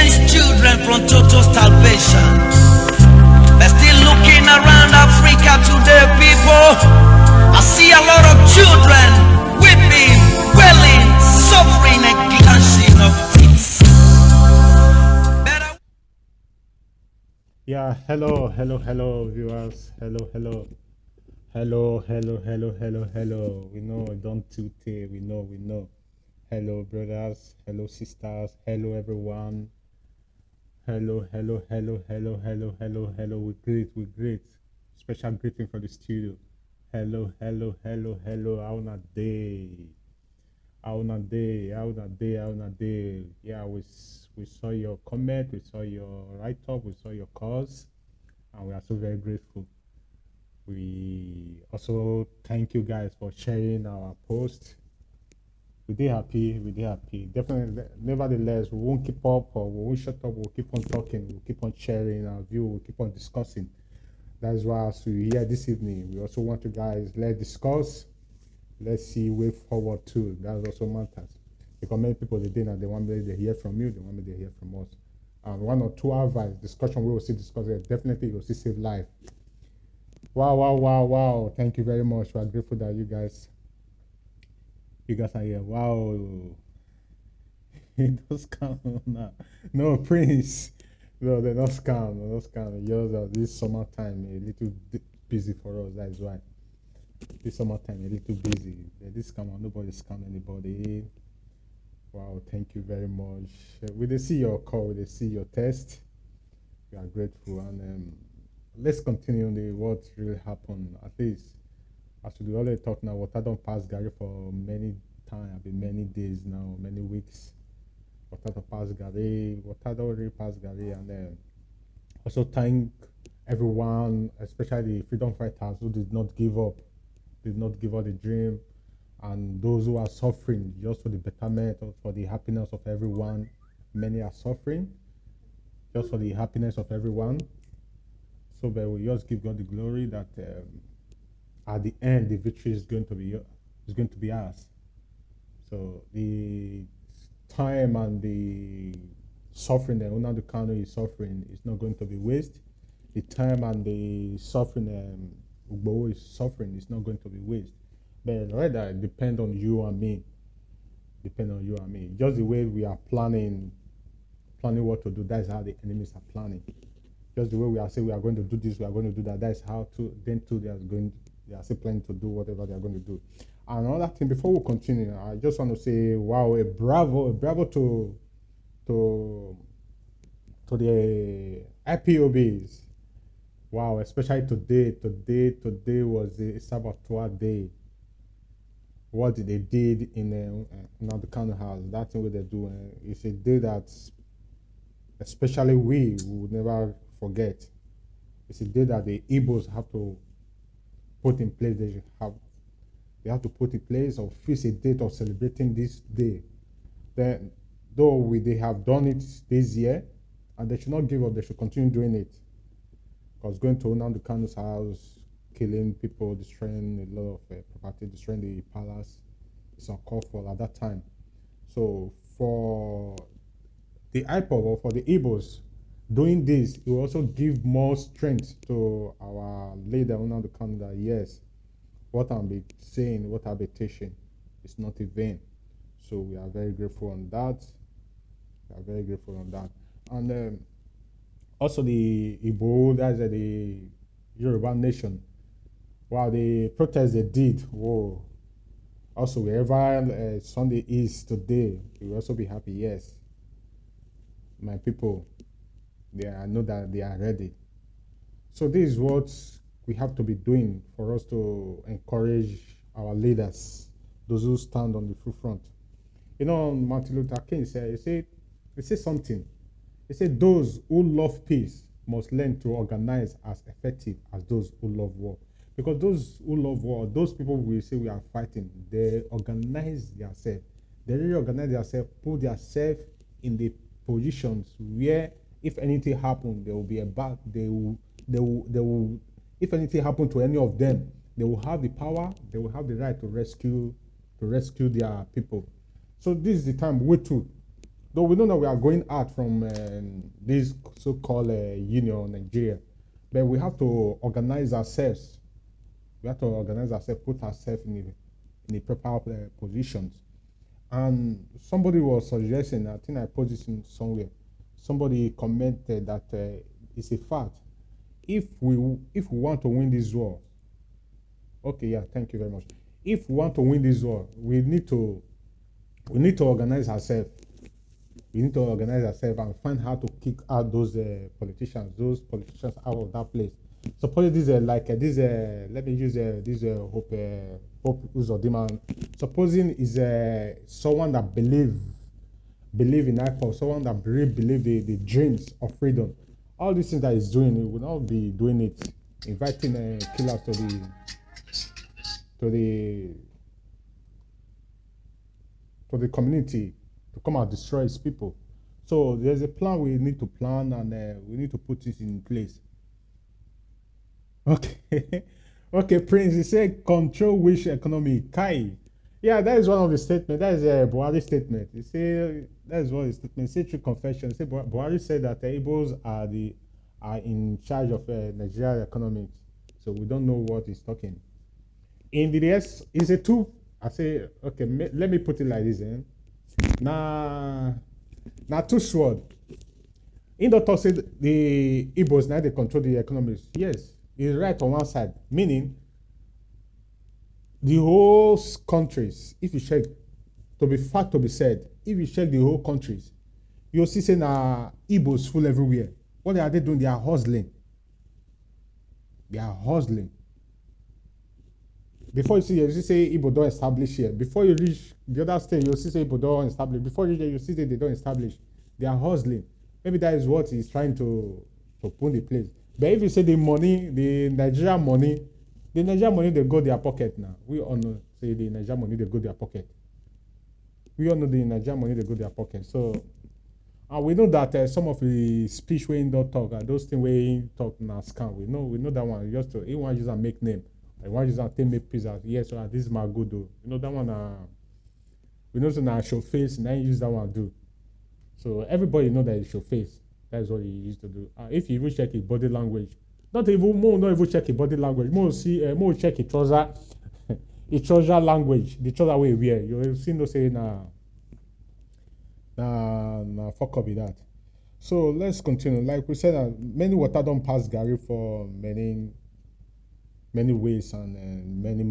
Nigerians children from total starvation. They're still looking around Africa today, people. I see a lot of children weeping, wailing, suffering, and clashing of teeth. Yeah, hello viewers. Hello. We know I don't today. We know. Hello brothers, hello sisters, hello everyone. Hello. We greet. Special greeting from the studio. Hello. How na day? Yeah, we saw your comment, we saw your write-up, we saw your cause, and we are so very grateful. We also thank you guys for sharing our post. We're happy. Definitely, nevertheless, we won't keep up or we won't shut up. We'll keep on talking. We'll keep on sharing our view. We'll keep on discussing. That's why, as we here this evening, we also want you guys, let's discuss. Let's see way forward too. That also matters. Because many people they did and they want me to hear from you, they want me to hear from us. And 1 or 2 hours discussion we will see discussing. Definitely you'll see save life. Wow. Thank you very much. We are grateful that you guys are here. Wow. It does count now. No, Prince. No, they're not scam. This summertime a little busy for us. That is why. This summertime a little busy. This scam, nobody scam anybody. Wow, thank you very much. We did see your call, we did see your test. We are grateful, and let's continue on what really happened. At least, as we already talk now, water don't pass Gary for many time, many days now, many weeks. Water don't pass Gary, water don't really pass Gary, and also thank everyone, especially the freedom fighters who did not give up the dream. And those who are suffering just for the betterment or for the happiness of everyone. Many are suffering just for the happiness of everyone. So but we just give God the glory that at the end the victory is going to be ours. So the time and the suffering that Nnamdi Kanu is suffering is not going to be wasted. The time and the suffering Igbo is suffering is not going to be wasted. But rather depend on you and me. Just the way we are planning what to do, that's how the enemies are planning. Just the way we are saying we are going to do this, we are going to do that, that's how they are still planning to do whatever they are going to do. And another thing, before we continue, I just want to say, wow, a bravo to the IPOBs. Wow, especially today was the Saboteur Day. What they did in the Kanu house, that thing what they do, it's a day that especially we will never forget. It's a day that the Igbos have to put in place. They have to put in place or fix a date of celebrating this day. Then, though they have done it this year, and they should not give up. They should continue doing it. Because going to Nnamdi Kanu's house, killing people, destroying a lot of property, destroying the palace, it's uncalled for at that time. So for the IPOB or for the Igbos doing this, it will also give more strength to our leader Nnamdi Kanu that yes, what I'm saying, what I'm teaching is not in vain. So we are very grateful on that. And also the Igbo, that's the Yoruba nation. Wow, the protest they did, whoa. Also, wherever Sunday is today, we will also be happy, yes. My people, I know that they are ready. So this is what we have to be doing for us to encourage our leaders, those who stand on the forefront. You know, Martin Luther King said, he said something. He said, those who love peace must learn to organize as effective as those who love war. Because those who love war, those people we say we are fighting, they organize themselves. They really organize themselves, put themselves in the positions where if anything happens, there will be a back. They will. If anything happens to any of them, they will have the power. They will have the right to rescue their people. So this is the time we Though we know that we are going out from this so-called union, Nigeria, but we have to organize ourselves. We have to organize ourselves, put ourselves in the proper positions. And somebody was suggesting, I think I put this in somewhere. Somebody commented that it's a fact. If we want to win this war, okay, yeah, thank you very much. If we want to win this war, we need to organize ourselves. We need to organize ourselves and find how to kick out those politicians out of that place. Suppose this let me use this Hope Uzodimma. Supposing is someone that believe in IPOB, someone that believe the dreams of freedom. All these things that he's doing, he will not be doing it, inviting killers to the community to come and destroy his people. So there's a plan we need to plan, and we need to put this in place. Okay. Okay, Prince, he said control which economy? Kai. Yeah, that is one of the statements. That is a Buhari statement. He said that is what his statement. He said through confession. He said Buhari said that the Igbos are in charge of Nigerian economics. So we don't know what he's talking. In the DS, is a two. I say, okay, let me put it like this. Now two sword. In the talk said the Igbos now they control the economics. Yes, he's right on one side, meaning the whole countries, if you check, to be said, if you check the whole countries, you'll see saying Igbos full everywhere. What are they doing? They are hustling. They are hustling. Before you see Igbo don't establish here. Before you reach the other state, you'll see Igbo don't establish. Before you reach there, you see that they don't establish. They are hustling. Maybe that is what he's trying to put in place. But if you say the money, the Nigerian money, they go their pocket now. We all know, say the Nigerian money, they go their pocket. We all know the Nigerian money, they go their pocket. So, we know that some of the speech we don't talk, those things we talk now scam. We know that one. Just to, he want to use and make name. I want to use and make pizza. Yes, so this is my good though. You know that one. We know that show face, and then use that one do. So everybody know that it's your face. That's what he used to do. If you even check his body language, not even check his body language. More check his trouser, his trouser language, the trouser way wear. You see no say nah, fuck up with that. So let's continue. Like we said, many water don't pass Gary for many ways and many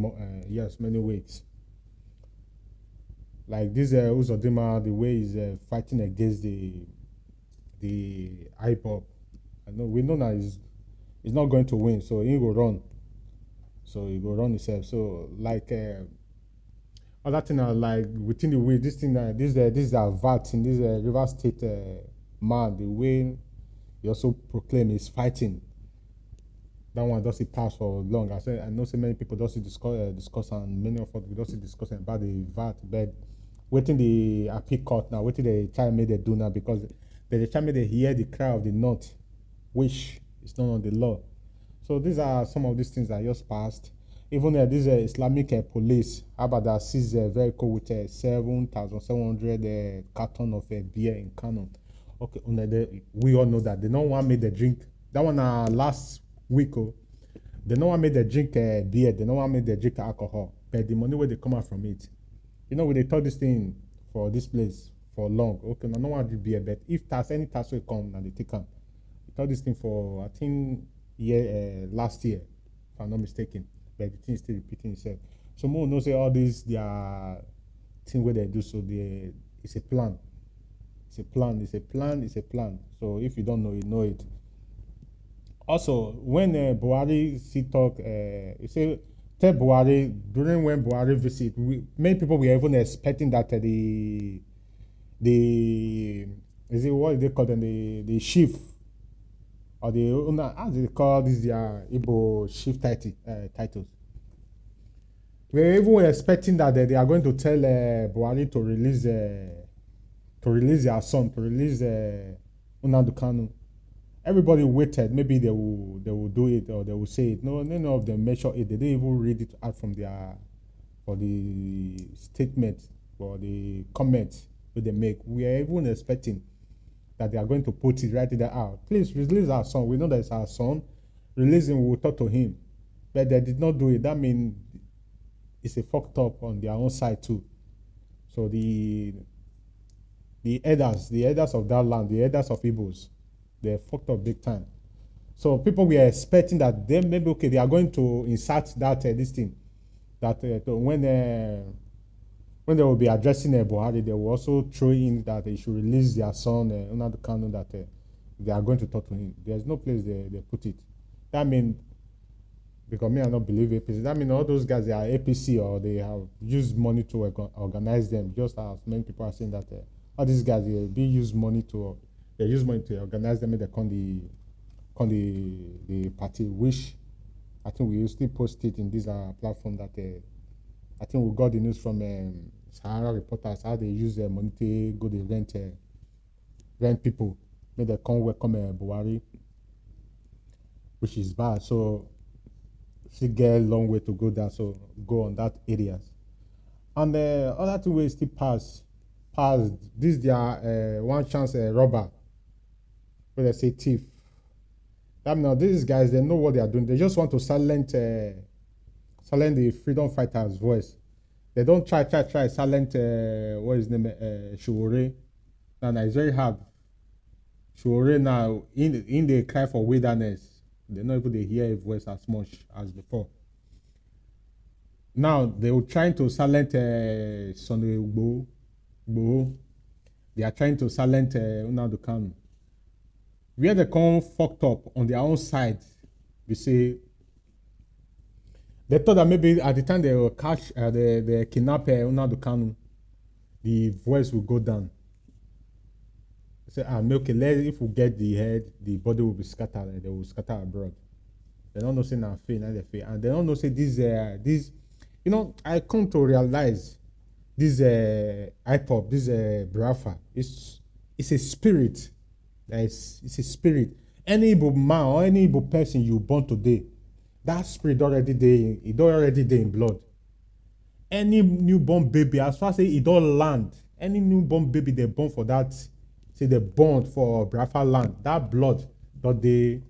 ways. Like this Uzodimma, the way he's fighting against the IPOB. We know that he's not going to win, so he will run. So he will run himself. So like other thing are like within the way this is a VAT in this River State man, the way he also proclaim he's fighting. That one doesn't pass for long. I know so many people doesn't discuss and many of us we doesn't discuss about the VAT, but waiting the appeal court now, waiting the child made they do now because the child made they hear the cry of the north, which is not on the law. So these are some of these things that just passed. Even this Islamic police, how about that seized a vehicle with 7,700 carton of beer in Kano. Okay, we all know that they don't want me to drink. That one last week, they don't want me to drink beer. They don't want me to drink alcohol. But the money where they come out from it, when they thought this thing for this place for long. Okay, I don't want to drink beer, but if any tax will come, and they take them. They thought this thing for I think last year, if I'm not mistaken. But the thing is still repeating itself. So more knows all these their thing where they do so it's a plan. It's a plan. So if you don't know, you know it. Also, when Buhari talk, you say tell Buhari during when Buhari visit, many people were even expecting that the is it what they call them the chief or the how do they call this their Igbo chief titles. We're even expecting that they are going to tell Buhari to release their son, to release Nnamdi Kanu. Everybody waited. Maybe they will do it or they will say it. No, none of them measure it. They didn't even read it out from for the statement or the comments they make. We are even expecting that they are going to put it right there out. Please release our son. We know that it's our son. Release him, we'll talk to him. But they did not do it. That means it's a fucked up on their own side too. So the elders of that land, the elders of Igbos, they're fucked up big time. So people were expecting that they maybe, okay, they are going to insert that this thing, that when they will be addressing Buhari, they will also throw in that they should release their son, another canon that they are going to talk to him. There's no place they put it. That means, because me, I don't believe APC. That means all those guys, they are APC, or they have used money to organize them. Just as many people are saying that all these guys, they use money to organize them, and they come the party, which I think we will still post it in this platform that I think we got the news from Sahara reporters, how they use their money to go to rent people, make they come welcome Buhari, which is bad. So still get a long way to go there, so go on that areas. And the other thing we still pass this their one chance robber, where they say thief. That now these guys, they know what they are doing. They just want to silence the freedom fighters' voice. They don't try silent what is his name, Shuore. Now it's very hard. Shuore now in the cry for wilderness, they not able to hear a voice as much as before. Now they were trying to silence Sunday Igbo. They are trying to silence Nnamdi Kanu. Where they come fucked up on their own side, we say they thought that maybe at the time they will catch the kidnap Nnamdi Kanu, the voice will go down. They say, okay, if we get the head, the body will be scattered, and they will scatter abroad. They don't know say na fail, na they fail, and they don't know say this. You know, I come to realize this IPOB, this Biafra, it's a spirit. It's a spirit. Any Igbo man or any Igbo person you born today, that spirit already there in blood. Any newborn baby, as far as it don't land, any newborn baby they born for that, say they born for Biafra land, that blood, it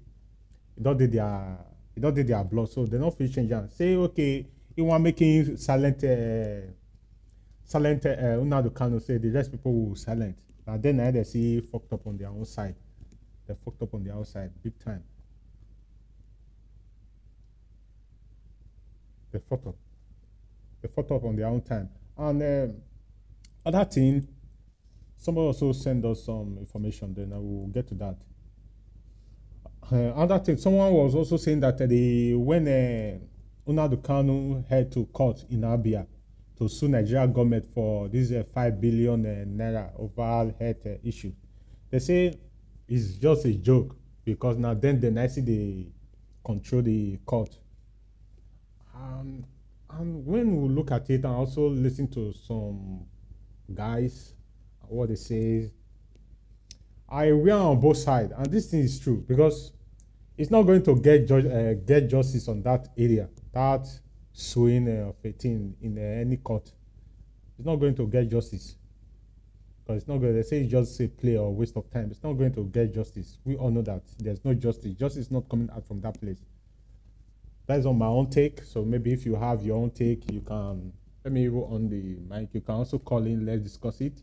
don't do their blood, so they don't feel change. Say okay, you want making silent Nnamdi Kanu, say the rest people will silent. And then they see fucked up on their own side. They fucked up on their own side, big time. They fucked up. They fucked up on their own time. And other thing, somebody also sent us some information, then I will get to that. Other thing, someone was also saying that when Nnamdi Kanu head to court in Abia to sue Nigerian government for this 5 billion naira overall health issue, they say it's just a joke, because now then the NIC they control the court. And when we look at it and also listen to some guys, what they say, we are on both sides, and this thing is true, because it's not going to get justice on that area, that suing of a thing in any court. It's not going to get justice, because it's not going. They say it's just a play or waste of time. It's not going to get justice. We all know that there's no justice. Justice is not coming out from that place. That is on my own take. So maybe if you have your own take, you can let me go on the mic. You can also call in. Let's discuss it.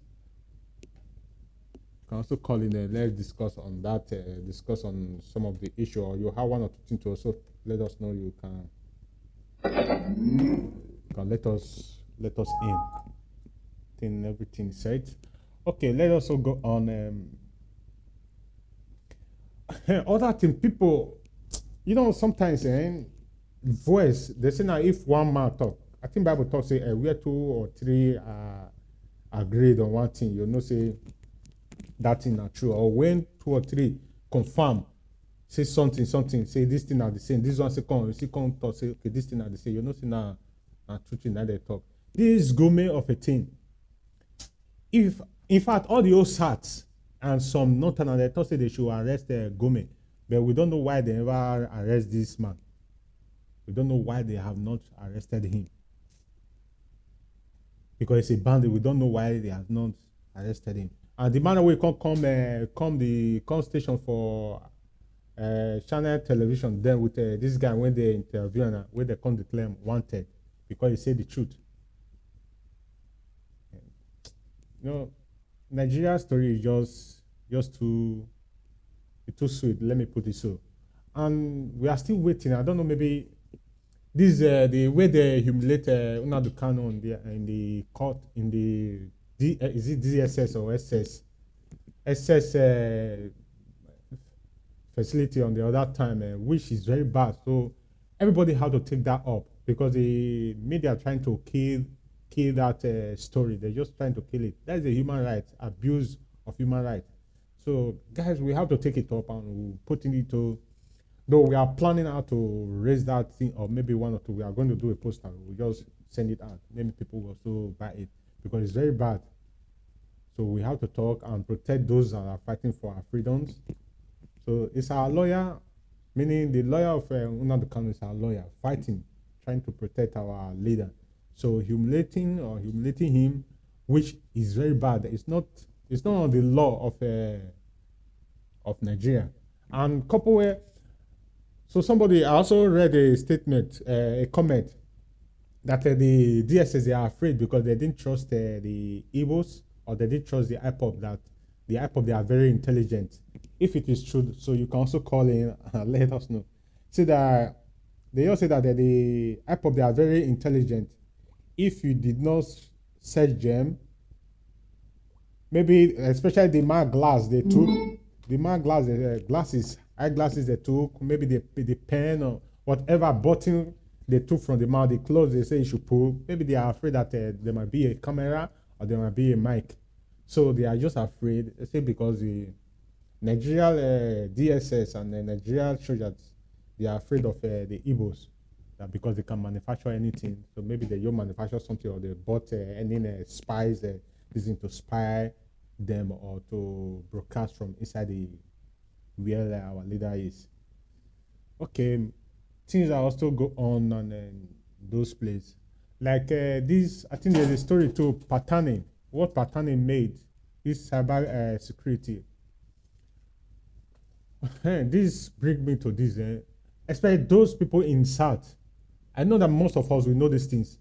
You can also call in and let's discuss on that. Discuss on some of the issue, or you have one or two things to also let us know. You can let us in. I think everything is said. Okay, let us also go on. Other thing, people, you know, sometimes voice, they say now if one man talk, I think Bible talk say where 2 or 3 agreed on one thing, you know, say that thing not true. Or when 2 or 3 confirm, say something, say this thing are the same. This one say come talk, say okay, this thing are the same. You know, say now true thing that they talk. This is gourmet of a thing. If in fact all the old SATs and some northern, they thought say they should arrest Gome, but we don't know why they never arrest this man. We don't know why they have not arrested him. Because it's a bandit, we don't know why they have not arrested him. And the man wey come the station for channel television then with this guy when they interview and when they come declare him wanted because he said the truth. You know, Nigeria's story is just too sweet. Let me put it so, and we are still waiting. I don't know, maybe this the way they humiliate Nnamdi Kanu in the court in the is it DSS or SS facility on the other time, which is very bad. So everybody had to take that up because the media are trying to kill that story. They're just trying to kill it. That is a human right, abuse of human right. So guys, we have to take it up and we'll put it into, though we are planning how to raise that thing, or maybe one or two, we are going to do a poster. We'll just send it out. Maybe people will also buy it because it's very bad. So we have to talk and protect those that are fighting for our freedoms. So it's our lawyer, meaning the lawyer of Nnamdi Kanu is our lawyer, fighting, trying to protect our leader. So humiliating him, which is very bad. It's not on the law of Nigeria. And couple where, so somebody, I also read a statement, a comment that the DSS, they are afraid because they didn't trust the Igbos, or they didn't trust the IPOB, that the IPOB, they are very intelligent. If it is true, so you can also call in and let us know. See that they also say that the IPOB, they are very intelligent. If you did not search them, maybe especially the mag glass they took, the mag glass, eyeglasses they took, maybe the pen or whatever button they took from the mouth, the clothes they say you should pull. Maybe they are afraid that there might be a camera or there might be a mic. So they are just afraid, say because the Nigerian DSS and the Nigerian soldiers, they are afraid of the Igbos, that because they can manufacture anything. So maybe they don't manufacture something, or they bought any spies using to spy them or to broadcast from inside the where our leader is. Okay, things are also go on those places. Like this, I think there's a story too, Patani, what Patani made, this cyber security. This brings me to this, especially those people in South. I know that most of us will know these things.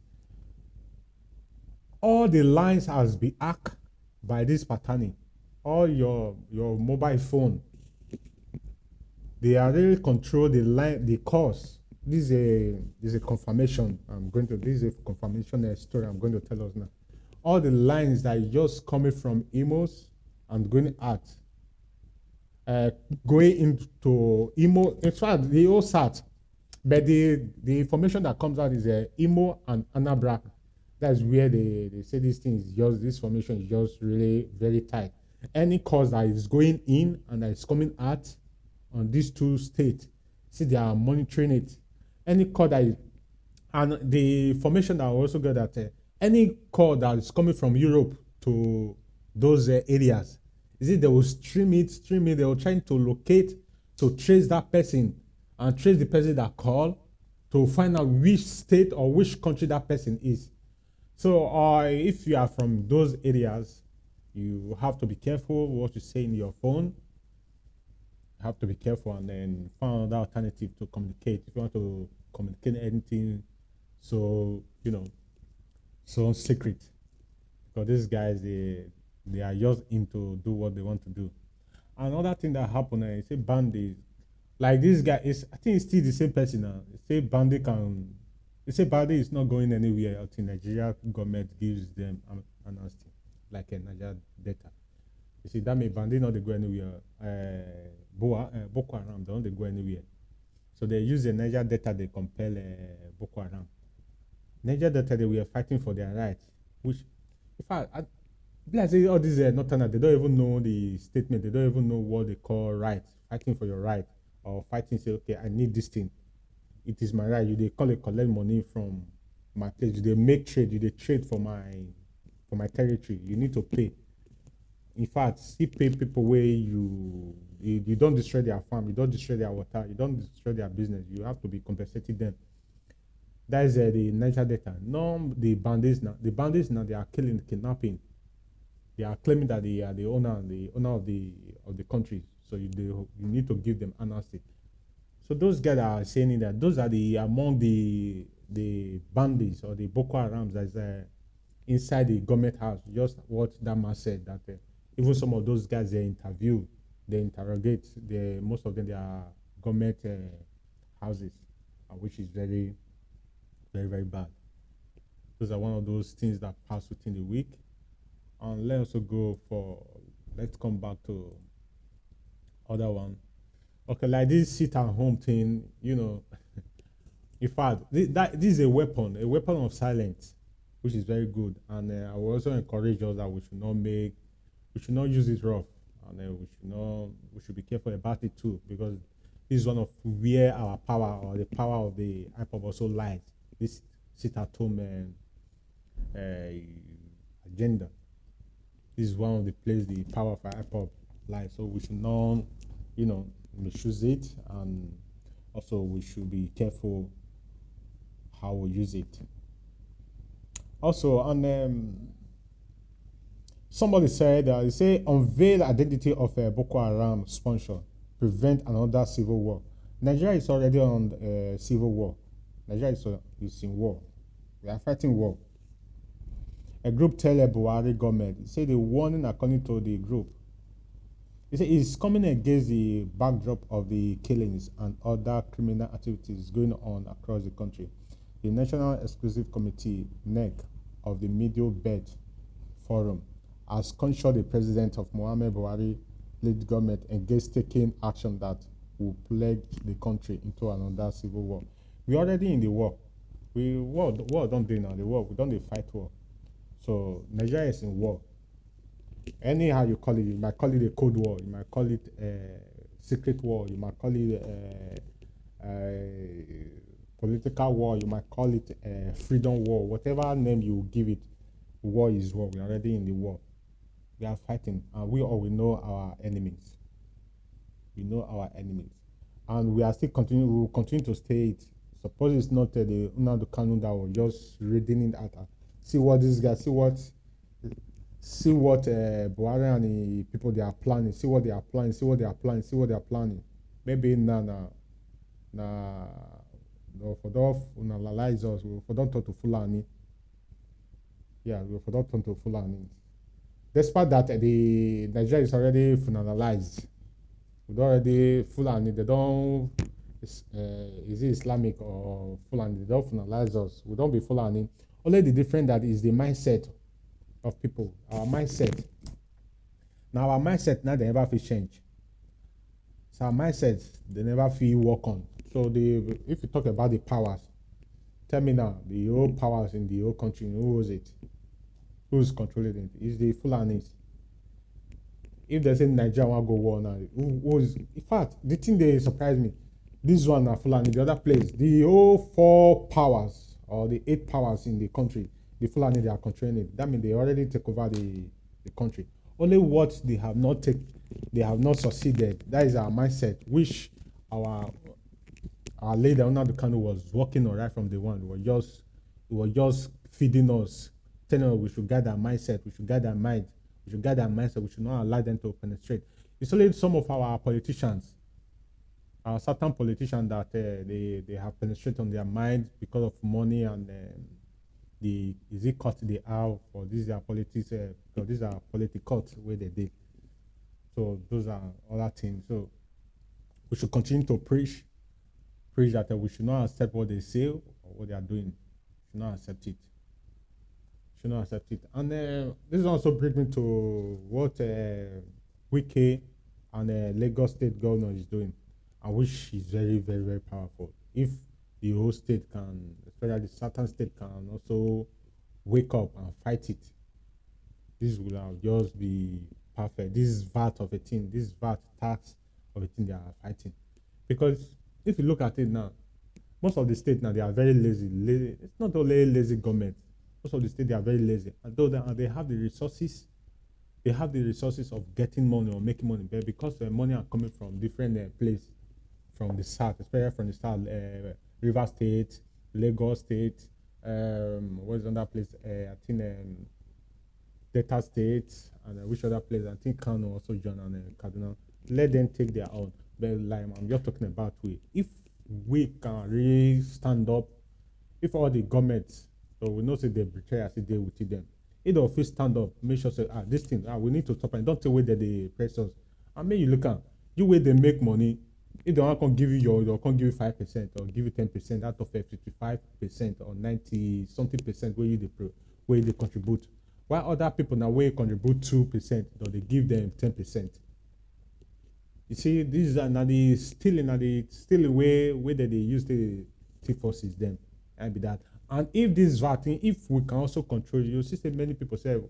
All the lines has been hacked by this Patani. All your mobile phone, they are really control the line, the course. This is a confirmation. This is a confirmation story I'm going to tell us now. All the lines that are just coming from emails and going out, going into emo. In fact, the whole SAT, but the information that comes out is emo and Anabra. That's where they say this thing is just, this formation is just really very tight. Any cause that is going in and that is coming out on these two states, see, they are monitoring it. Any call that is, and the information that I also got that any call that is coming from Europe to those areas, is it they will stream it, they will try to locate, to trace that person and trace the person that called to find out which state or which country that person is. So if you are from those areas, you have to be careful what you say in your phone. You have to be careful and then find another alternative to communicate. If you want to communicate anything, so, you know, so secret. Because these guys, they are just into do what they want to do. Another thing that happened, is say Bandits, like this guy is, I think it's still the same person now. Say Bandit is not going anywhere until Nigeria government gives them Amnesty, like a Nigeria data. You see, that means Bandit not they go anywhere. Boko Haram don't they go anywhere. So they use the Niger data, they compel Boko Haram. Niger data, they were fighting for their rights, which, in fact, let's say all these Northerners, they don't even know the statement, they don't even know what they call rights, fighting for your right, or fighting, say, okay, I need this thing. It is my right. You they call it collect money from my place. You they make trade, you they trade for my territory. You need to pay. In fact, see pay people where you don't destroy their farm, you don't destroy their water, you don't destroy their business. You have to be compensating them. That is the Niger data. No, the bandits now. The bandits now, they are killing, kidnapping. they are claiming that they are the owner of the country. So you need to give them amnesty. So those guys are saying that those are among the bandits or the Boko Harams that's inside the government house. Just what that man said, that even some of those guys they interrogate, most of them they are government houses, which is very, very, very bad. Those are one of those things that pass within the week. And let's come back to other one. Okay, like this sit at home thing, in fact, this is a weapon of silence, which is very good. And I will also encourage us that we should not use it rough, and we should be careful about it too, because this is one of where our power, or the power of the IPOB also lies. This sit at home agenda. This is one of the places the power of our IPOB lies. So we should not, misuse it, and also we should be careful how we use it. Also, and somebody said, they say unveil identity of a Boko Haram sponsor, prevent another civil war. Nigeria is already on civil war. Nigeria is in war. We are fighting war. A group tell a Buhari government, say the warning according to the group, it is coming against the backdrop of the killings and other criminal activities going on across the country. The National Exclusive Committee, NEC, of the Middle Belt Forum has conjured the president of Muhammad Buhari led government against taking action that will plunge the country into another civil war. We're already in the war. War don't do now. The war, we don't fight war. So Nigeria is in war. Anyhow you call it, you might call it a cold war, you might call it a secret war, you might call it a political war, you might call it a freedom war, whatever name you give it, war is war. We're already in the war. We are fighting, and we know our enemies. We know our enemies, and we are still we will continue to stay it. Suppose it's not the Nnamdi Kanu that was just reading it out. See what this guy, see what Buhari and the people they are planning. See what they are planning. Maybe no, for those analyze us, we for don't talk to Fulani. Yeah, we for don't talk to Fulani. Despite that, the Nigeria is already finalized. We already Fulani. They don't. Is it Islamic or Fulani? They don't finalize us. We don't be Fulani. Only the difference that is the mindset of people. Our mindset. Now our mindset now they never feel change. So our mindset they never feel work on. So if you talk about the powers, tell me now the whole powers in the whole country, who is it? Who's controlling it? Is the Fulanis? If they say Nigeria want to go war now, who is? In fact, the thing they surprise me. This one are Fulani, the other place, the whole 4 powers or the 8 powers in the country, the Fulani they are controlling it. That means they already take over the country. Only what they have not succeeded. That is our mindset, which our leader Nnamdi Kanu was working on right from day one. It was just feeding us, telling us we should guide our mindset, we should guide our mind, we should not allow them to penetrate. It's only some of our politicians. Certain politicians that they have penetrated on their mind because of money and is it cut they have, or these are politics because these are political cuts where they did. So those are other things. So we should continue to preach that we should not accept what they say or what they are doing. We should not accept it. And this also brings me to what Wike and Lagos State governor is doing, and which is very, very, very powerful. If the whole state can, especially the Southern state, can also wake up and fight it, this will just be perfect. This is VAT of a thing. This is VAT tax of a thing they are fighting. Because if you look at it now, most of the states now, they are very lazy. It's not only lazy government. Most of the states, they are very lazy. And though they have the resources, of getting money or making money, but because the money are coming from different places, from the south, especially from the south, River State, Lagos State, what is another place? I think Delta State, and which other place? I think Kano also joined, and Kaduna. Let them take their own. But like I'm just talking about if we can really stand up, if all the governments, so we know say they betray us, they with them. If the office stand up, make sure say this thing, we need to stop and don't take away that they press us. And make you look at you where they make money. If they want to give you they can't give you 5% or give you 10% out of 55% or 90 something percent where they contribute. While other people now where contribute 2%, or they give them 10%. You see, these are now the still way that they use the T-forces them and be that. And if this VAT thing, if we can also control, you see many people say,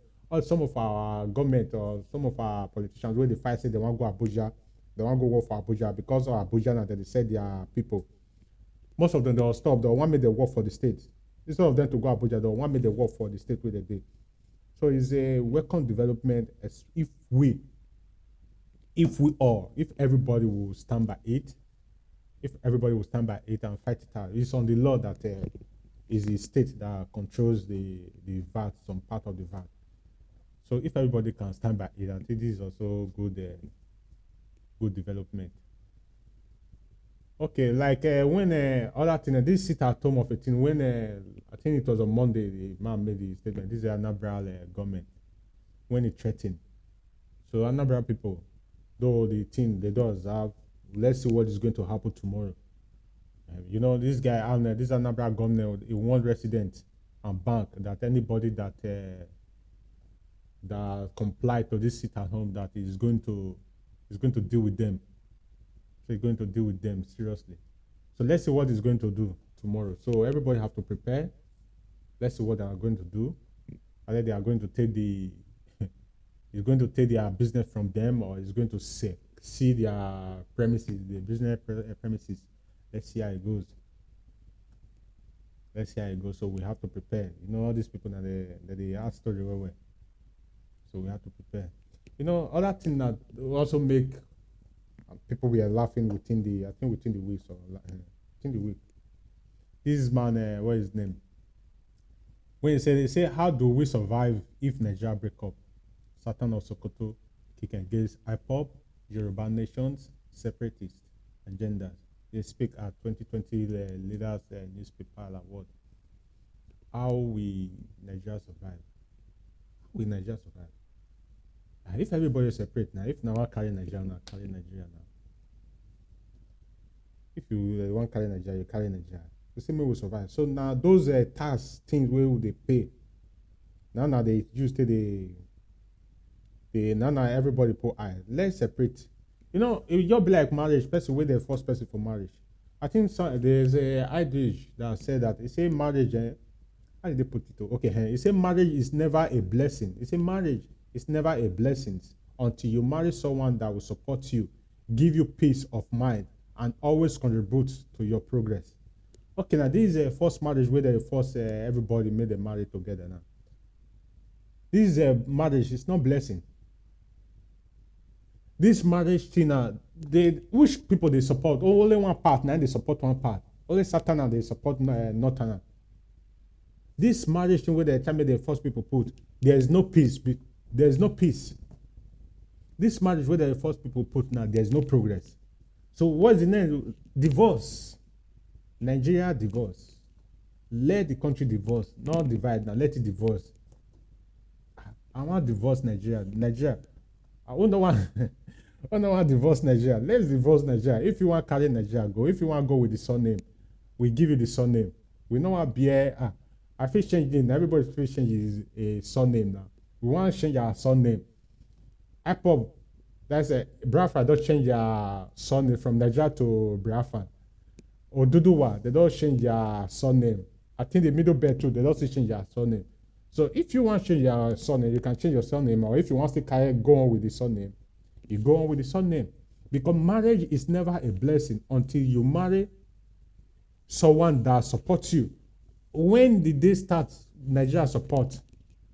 some of our government or some of our politicians where they fight say they want to go Abuja, they want to go work for Abuja because of Abuja now that they said they are people. Most of them they'll stop, they'll want me to work for the state. Instead of them to go Abuja, they'll want me to work for the state where they do. So it's a welcome development as if everybody will stand by it, and fight it out. It's on the law that is the state that controls the VAT, some part of the VAT. So if everybody can stand by it, I think this is also good development. Okay, like when other thing, this sit at home of a thing, when I think it was on Monday, the man made the statement, this is Anambra government, when it threatened. So Anambra people, though the thing they don't observe, let's see what is going to happen tomorrow. You know, this guy, this Anambra governor, he warned residents and bank that anybody that comply to this sit at home, that is going to deal with them. So he's going to deal with them seriously. So let's see what he's going to do tomorrow. So everybody have to prepare. Let's see what they are going to do. Either they are going to take he's going to take their business from them, or he's going to see their premises, the business premises. Let's see how it goes. So we have to prepare. You know, all these people that they ask story well. So we have to prepare. You know, other thing that will also make people were laughing within the week. Within the week. This man, what is his name? When they say, how do we survive if Nigeria break up? Sultan of Sokoto kick against IPOB, Yoruba nations, Separatist agendas. They speak at 2020 Leaders Newspaper Award. How we Nigeria survive? If everybody separate now, if now I carry Nigeria now, carry Nigeria now. If you want to carry Nigeria, you carry Nigeria. The same way we survive. So now those tax things where would they pay? Now they use now everybody put eye. Let's separate. You know, it just be like marriage, person with the first person for marriage. I think there's a adage that said that it say marriage. How did they put it? Okay, it say marriage is never a blessing. It say marriage is never a blessing until you marry someone that will support you, give you peace of mind, and always contribute to your progress. Okay, now this is a first marriage where they force everybody made them marry together now. This is a marriage, it's not blessing. This marriage thing, which people they support? Only one part, now they support one part. Only Satan and they support Northern. This marriage thing where they tell me the first people put, there is no peace. There is no peace. This marriage where the first people put now, there is no progress. So what is the name? Divorce. Nigeria divorce. Let the country divorce, not divide now. Let it divorce. I want to divorce Nigeria. I don't want to divorce Nigeria. Let's divorce Nigeria. If you want to carry Nigeria, go. If you want to go with the surname, we give you the surname. We know what beer. I feel changing. Everybody feel change a surname now. We want to change our surname. IPOB, that's a Biafra don't change their surname from Nigeria to Biafra. Oduduwa, they don't change their surname. I think the middle belt too, they don't change their surname. So if you want to change your surname, you can change your surname, or if you want to go on with the surname, you go on with the surname. Because marriage is never a blessing until you marry someone that supports you. When did they start Nigeria support?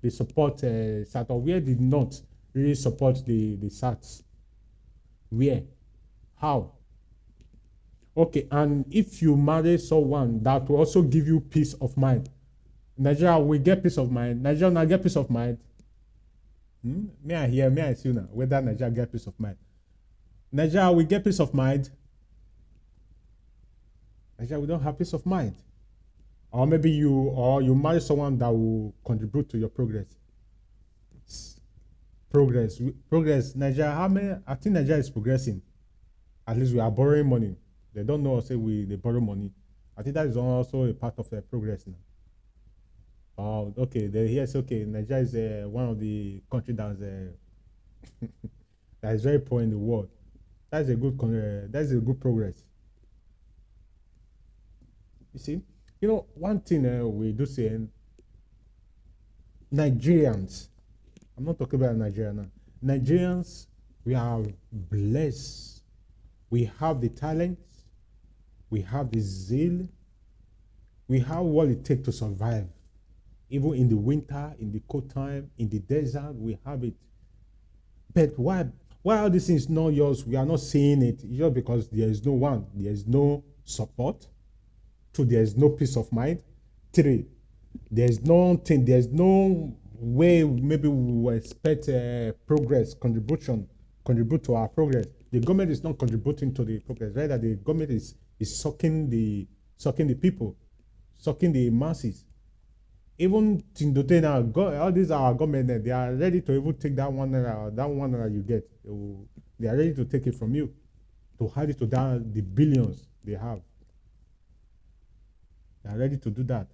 They support South, or where did not really support the South? Where? How? Okay, and if you marry someone that will also give you peace of mind, Nigeria will get peace of mind. Nigeria will not get peace of mind. Me I hear, me I see now, whether Nigeria get peace of mind. Nigeria, we get peace of mind. Nigeria, we don't have peace of mind. Or maybe you marry someone that will contribute to your progress. Progress. Nigeria, how many? I think Nigeria is progressing. At least we are borrowing money. They don't know, say they borrow money. I think that is also a part of their progress now. Oh, okay. Yes, okay. Nigeria is one of the countries that is very poor in the world. That's a good progress. You see, one thing we do say, Nigerians. I'm not talking about Nigeria now. Nigerians, we are blessed. We have the talent. We have the zeal. We have what it takes to survive. Even in the winter, in the cold time, in the desert, we have it. But why all these things not yours? We are not seeing it just because there is no one, there is no support. Two, there is no peace of mind. Three, there's no way maybe we will expect progress, contribute to our progress. The government is not contributing to the progress. Rather, the government is sucking the people, sucking the masses. Even today now, all these our government, they are ready to even take that one naira you get. They are ready to take it from you, to add it to the billions they have. They are ready to do that.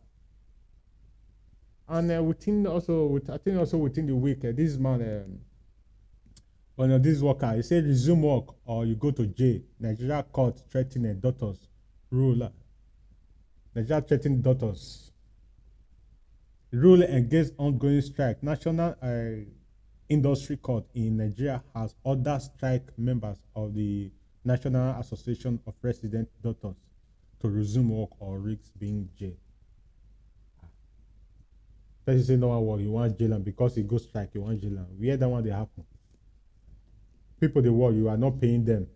And I think also within the week, this man, this worker, he said resume work or you go to jail. Nigeria court threatening doctors. Rule. Nigeria threatening doctors. Rule against ongoing strike. National Industry Court in Nigeria has ordered strike members of the National Association of Resident Doctors to resume work or risk being jailed. Person say no one work, you want jail and because he go strike, you want jail. Where that one they happen? People they work, you are not paying them.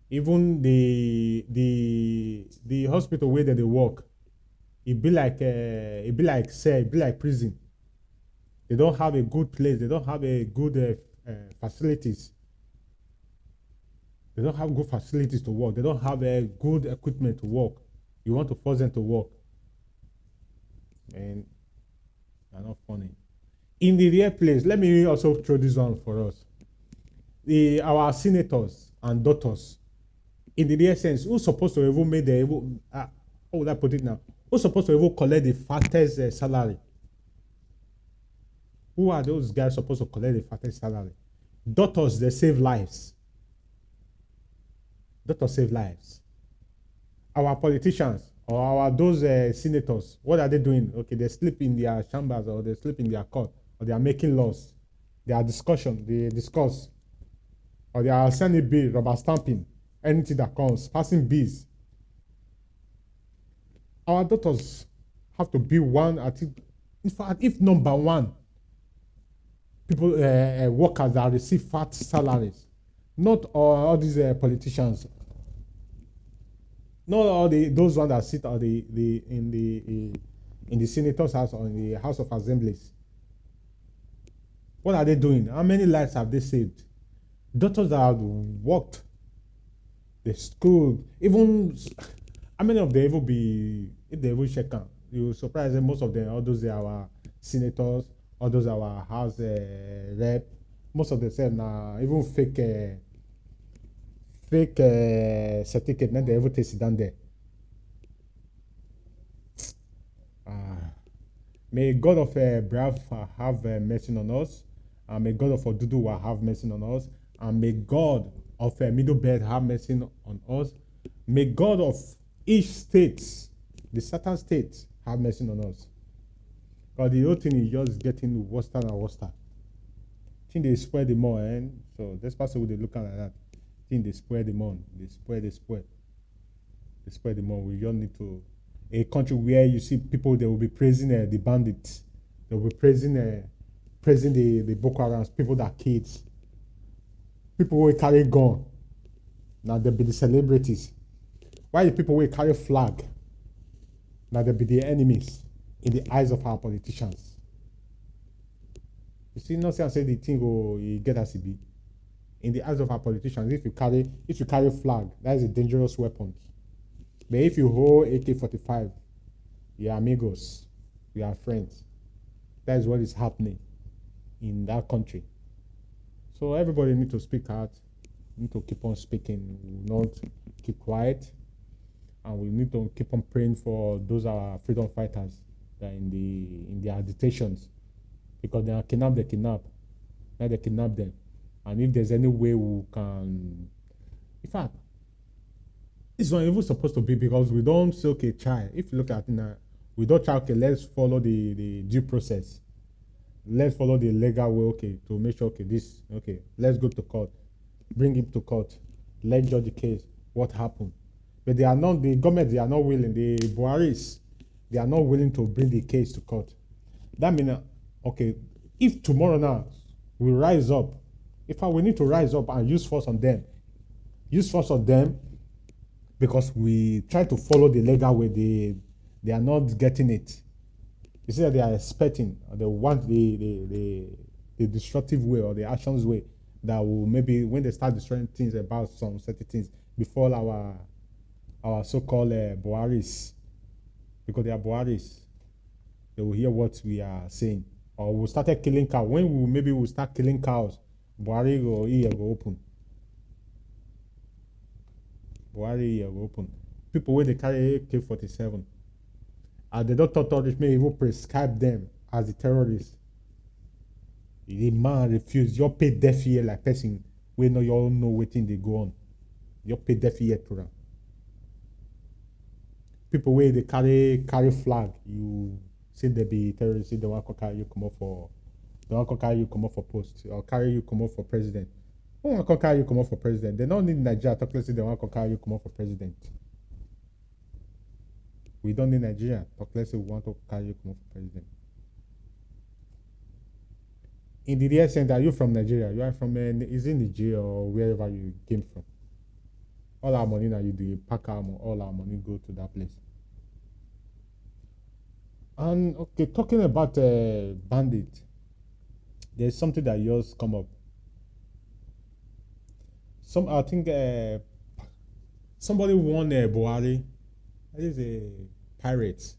Even the hospital where they work, it be like prison. They don't have a good place. They don't have a good facilities. They don't have good facilities to work. They don't have a good equipment to work. You want to force them to work. And they're not funny. In the real place, let me also throw this one for us. Our senators and doctors, in the real sense, who's supposed to even make how would I put it now? Who's supposed to even collect the fattest salary? Who are those guys supposed to collect the fattest salary? Doctors, they save lives. Doctors save lives. Our politicians or those senators, what are they doing? Okay, they sleep in their chambers or they sleep in their court or they are making laws. They are they discuss. Or they are sending bill, rubber stamping, anything that comes, passing bills. Our doctors have to be one, I think, in fact, if number one, people, workers that receive fat salaries, not all these politicians, not all those ones that sit in the senators' house or in the House of Assemblies. What are they doing? How many lives have they saved? Doctors that have worked, the school, even how many of them will be, if they will check out, you will surprise them, most of them, all those are our senators, all those are our house rep, most of them say now even fake certificate, then they ever take it down there. May God of Biafra have mercy on us, and may God of Oduduwa have mercy on us, and may God of Middle Belt have mercy on us. May God of each state, the certain state, have mercy on us. Because the whole thing is just getting worse and worse. I think they spread the more, so this person they look at like that. I think they spread the more. They spread the more. We just need to a country where you see people they will be praising the bandits, they will be praising the Boko Harams, people that kids. People will carry gun. Now they be the celebrities. Why the people will carry flag? Now they be the enemies in the eyes of our politicians. You see, not say the thing go you get as it be. In the eyes of our politicians, if you carry flag, that is a dangerous weapon. But if you hold AK-45, you're amigos, we are friends. That is what is happening in that country. So everybody need to speak out, need to keep on speaking, we will not keep quiet, and we need to keep on praying for those our freedom fighters that are in the agitations, because they are kidnapped, they kidnap them. And if there's any way we can, in fact, it's not even supposed to be, because we don't say, okay, try. If you look at it now, we don't try, okay, let's follow the due process. Let's follow the legal way, okay, to make sure, okay, let's go to court. Bring him to court. Let's judge the case. What happened? But the government, they are not willing. The Buharis, they are not willing to bring the case to court. That means, okay, if tomorrow now we rise up, we need to rise up and use force on them. Use force on them, because we try to follow the legal way. They are not getting it. You see that they are expecting, or they want the destructive way or the actions way that will, maybe when they start destroying things about some certain things, before our so-called Buharis, because they are Buharis, they will hear what we are saying. Or we started killing cows. When we'll start killing cows, Buhari go ear go open. Buhari ear go open. People where they carry AK-47, and the doctor authorities may even prescribe them as the terrorists. The man refused. You pay deaf ear like person. We know you all know what thing they go on. You pay deaf ear to them. People where they carry flag, you say they be terrorists. They want to carry you come up for. They want to carry you come up for post, or carry you come up for president. Who want to carry you come up for president? They don't need Nigeria. Talk less. They want to carry you come up for president. We don't need Nigeria. Talk less. We want to carry you come up for president. In the DSN, center, are you from Nigeria? You are from is it Nigeria or wherever you came from? All our money now you do pack all our money go to that place. And okay, talking about bandit, there's something that yours come up. I think somebody won Buhari. That is a pirate.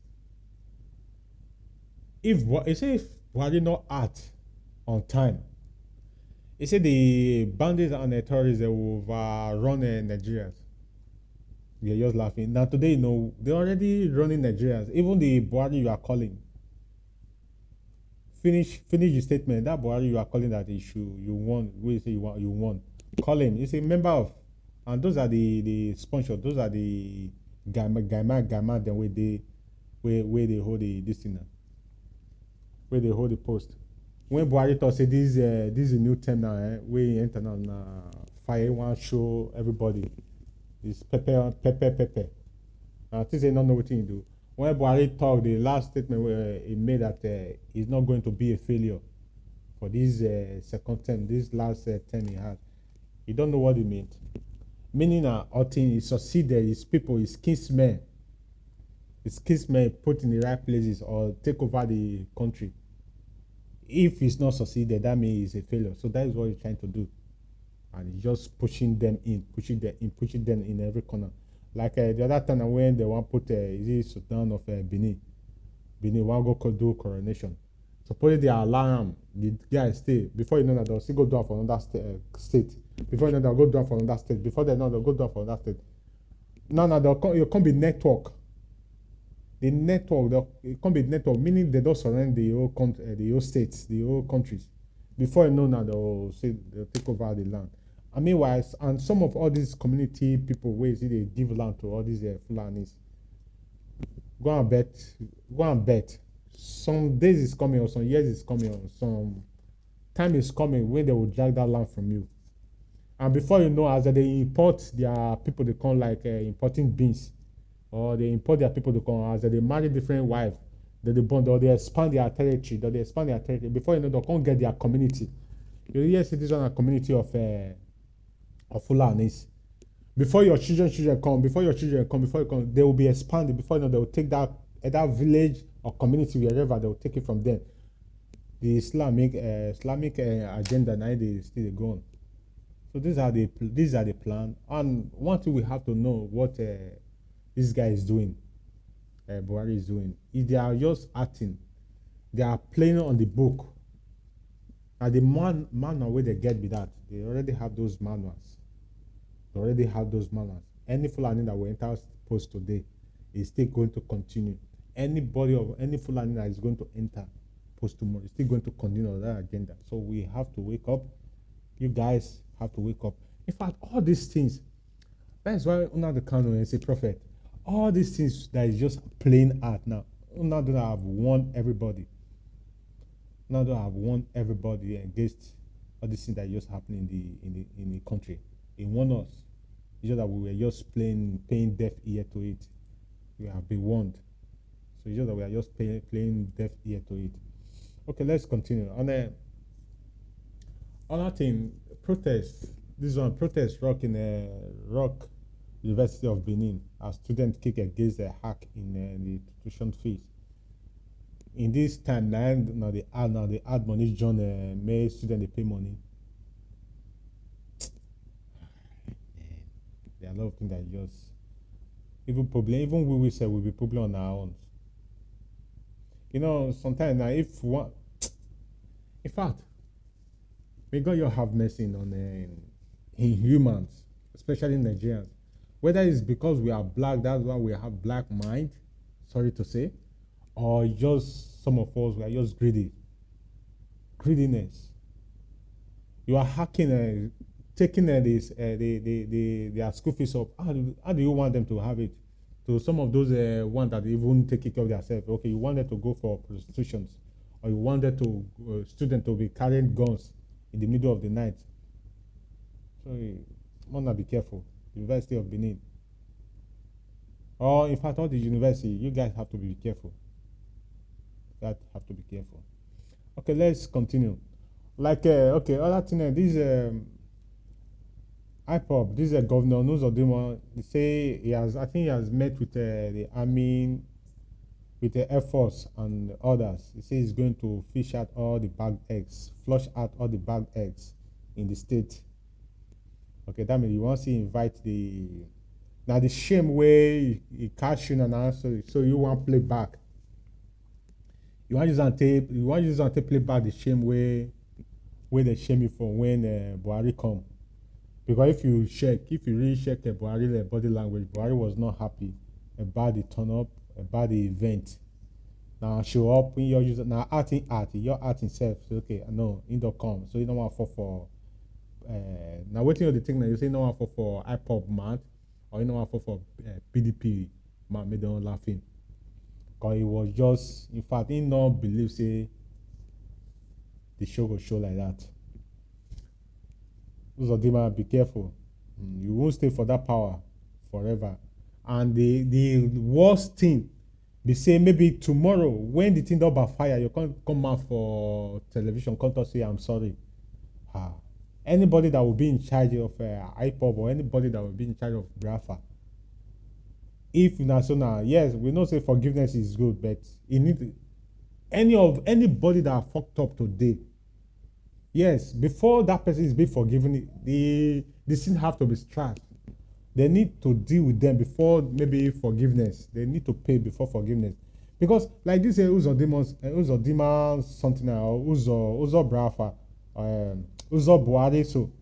If Buhari not act on time, he said the bandits and the terrorists they will run Nigerians. We are just laughing. Now today, they're already running Nigerians. Even the Buhari you are calling. Finish the statement. That Buhari you are calling that issue, you won. We say you won. Call him. He's a member of, and those are the sponsors. Those are the Gama. Then where they hold this thing now. Where they hold the post. When Buhari thought say this is a new term now, we enter now fire one show everybody. It's pepper. I think they don't know what you do. When Buhari talked, the last statement he made that he's not going to be a failure for this second term, this last term he had. He don't know what it meant. Meaning he succeeded, his people, his kinsmen put in the right places or take over the country. If he's not succeeded, that means he's a failure. So that is what he's trying to do. And he's just pushing them in every corner. Like the other time when they want to put is it Sultan of Benin want to go do coronation. Suppose they alarm the guy stay. Before you know that they'll still go down for another state. Before you know they'll go down for another state. Before they know they'll go down for another state. Now it can't be network. It can't be network, meaning they don't surround the whole states, the whole countries. Before you know now they'll take over the land. I mean, and some of all these community people, where is it they give land to all these Fulanis? Go and bet. Some days is coming, or some years is coming, or some time is coming when they will drag that land from you. And before you know, as they import their people, they come like importing beans, or they import their people to come as they marry different wives, that they bond, or they expand their territory. Before you know, they can't get their community. You hear citizens and community of Fulanis. Before your children come, they will be expanded. Before you know, they will take that village or community wherever, they will take it from them. the Islamic agenda now they still go on. So these are the plan. And one thing we have to know what this guy is doing, Buhari is doing. If they are just acting, they are playing on the book. And the manual where they get with that, they already have those manuals. Any Fulani that will enter post today is still going to continue. Any Fulani that is going to enter post tomorrow is still going to continue on that agenda. So we have to wake up. You guys have to wake up. In fact, all these things, that's why Una the Kano is a prophet. All these things that is just plain art now. Una don't have won everybody. Now don't have won everybody against all these things that just happening in the country. It won us. It's just that we were just paying deaf ear to it. We have been warned. So it's just that we are just playing deaf ear to it. Okay, let's continue. And another thing, protest. This one, protest rock University of Benin as students kick against the hack in the tuition fees. In this time, now they add money. John made students they pay money. There are a lot of things that just even we will say we'll be problem on our own. You know, sometimes now in fact, may God you have mercy on in humans, especially Nigerians. Whether it's because we are black, that's why we have black mind, sorry to say, or just some of us we are just greediness. You are hacking, taking their school fees up. How do you want them to have it? To some of those ones that even take care of themselves. Okay, you want them to go for prostitutions, or you want them to students to be carrying guns in the middle of the night. So you wanna be careful. University of Benin, or in fact all the university, you guys have to be careful. Okay, let's continue. Like okay, other thing, this IPOB, this governor Oduduwa, they say he has met with the army, with the Air Force and others. He says he's going to flush out all the bagged eggs in the state. Okay, that means you want to invite the shame way he cash in and answer, so you want play back. You want to use and play back the shame way they shame you for when Buhari come. Because if you really check Buhari body language, Buhari was not happy about the turn up, about the event. Now show up when you're using now your acting self. So, okay, no, in don't come. So you don't want for now waiting on the thing that you say no one for IPOB man, or you know one for PDP man, made them laughing. Because it was just, in fact, he don't believe say the show will show like that. Those of them, be careful. You won't stay for that power forever. And the worst thing, they say maybe tomorrow when the thing don't backfire, you can't come out for television, can't say I'm sorry. Anybody that will be in charge of IPOB, or anybody that will be in charge of Biafra, if national, yes, we know say forgiveness is good, but you need anybody that fucked up today. Yes, before that person is being forgiven, the sin have to be struck. They need to deal with them before maybe forgiveness. They need to pay before forgiveness, because like this Uzodima something Uzo Biafra, Uzo Buhari, so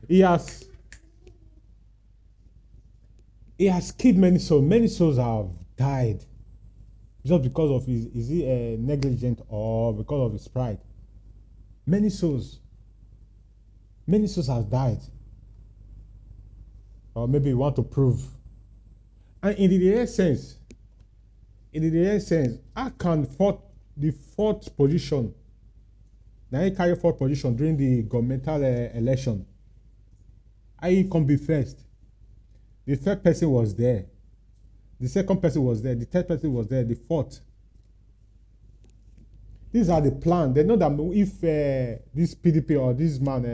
he has killed many souls. Many souls have died just because of is he negligent or because of his pride. Many souls have died. Or maybe you want to prove. And in the real sense, I can the fourth position. Now he carry fourth position during the governmental election. I can be first. The third person was there. The second person was there. The third person was there. The fourth. These are the plan. They know that if this PDP or this man